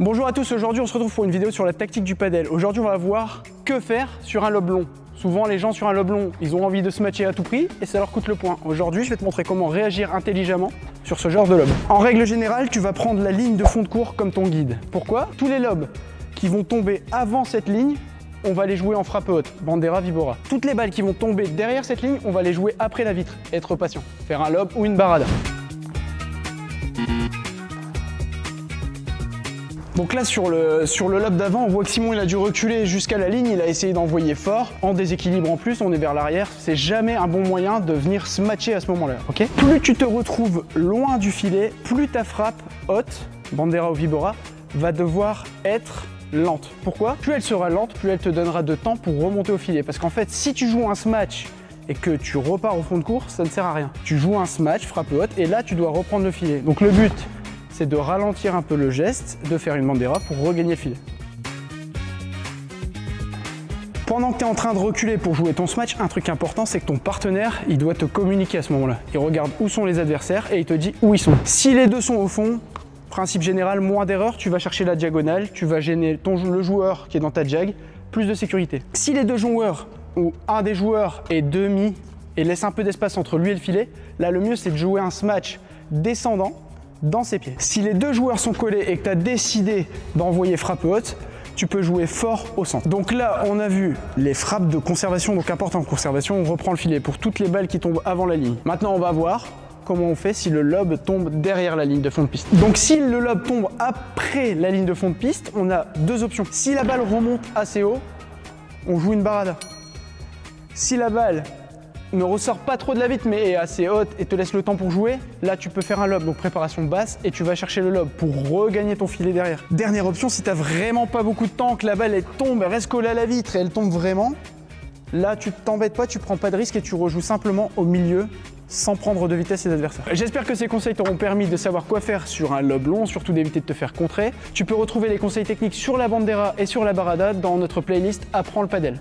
Bonjour à tous, aujourd'hui on se retrouve pour une vidéo sur la tactique du padel. Aujourd'hui on va voir que faire sur un lob long. Souvent les gens sur un lob long, ils ont envie de se matcher à tout prix et ça leur coûte le point. Aujourd'hui je vais te montrer comment réagir intelligemment sur ce genre de lob. En règle générale, tu vas prendre la ligne de fond de cours comme ton guide. Pourquoi? Tous les lobs qui vont tomber avant cette ligne, on va les jouer en frappe haute, Bandera, Vibora. Toutes les balles qui vont tomber derrière cette ligne, on va les jouer après la vitre. Être patient, faire un lob ou une barada. Donc là sur le lob d'avant, on voit que Simon il a dû reculer jusqu'à la ligne, il a essayé d'envoyer fort, en déséquilibre en plus, on est vers l'arrière, c'est jamais un bon moyen de venir se matcher à ce moment-là, ok? Plus tu te retrouves loin du filet, plus ta frappe haute, Bandera ou Vibora, va devoir être lente. Pourquoi? Plus elle sera lente, plus elle te donnera de temps pour remonter au filet. Parce qu'en fait, si tu joues un smash et que tu repars au fond de cours, ça ne sert à rien. Tu joues un smash, frappe haute, et là tu dois reprendre le filet. Donc le but, c'est de ralentir un peu le geste, de faire une bandera pour regagner le filet. Pendant que tu es en train de reculer pour jouer ton smash, un truc important, c'est que ton partenaire, il doit te communiquer à ce moment-là. Il regarde où sont les adversaires et il te dit où ils sont. Si les deux sont au fond, principe général, moins d'erreurs, tu vas chercher la diagonale, tu vas gêner le joueur qui est dans ta jag, plus de sécurité. Si les deux joueurs, ou un des joueurs est demi et laisse un peu d'espace entre lui et le filet, là le mieux c'est de jouer un smash descendant dans ses pieds. Si les deux joueurs sont collés et que tu as décidé d'envoyer frappe haute, tu peux jouer fort au centre. Donc là, on a vu les frappes de conservation, donc important en conservation, on reprend le filet pour toutes les balles qui tombent avant la ligne. Maintenant, on va voir comment on fait si le lob tombe derrière la ligne de fond de piste. Donc si le lob tombe après la ligne de fond de piste, on a deux options. Si la balle remonte assez haut, on joue une barada. Si la balle ne ressort pas trop de la vitre mais est assez haute et te laisse le temps pour jouer, là tu peux faire un lob, donc préparation basse, et tu vas chercher le lob pour regagner ton filet derrière. Dernière option, si tu n'as vraiment pas beaucoup de temps, que la balle elle tombe, elle reste collée à la vitre et elle tombe vraiment, là tu t'embêtes pas, tu prends pas de risque et tu rejoues simplement au milieu sans prendre de vitesse les adversaires. J'espère que ces conseils t'auront permis de savoir quoi faire sur un lob long, surtout d'éviter de te faire contrer. Tu peux retrouver les conseils techniques sur la bandera et sur la barada dans notre playlist Apprends le padel.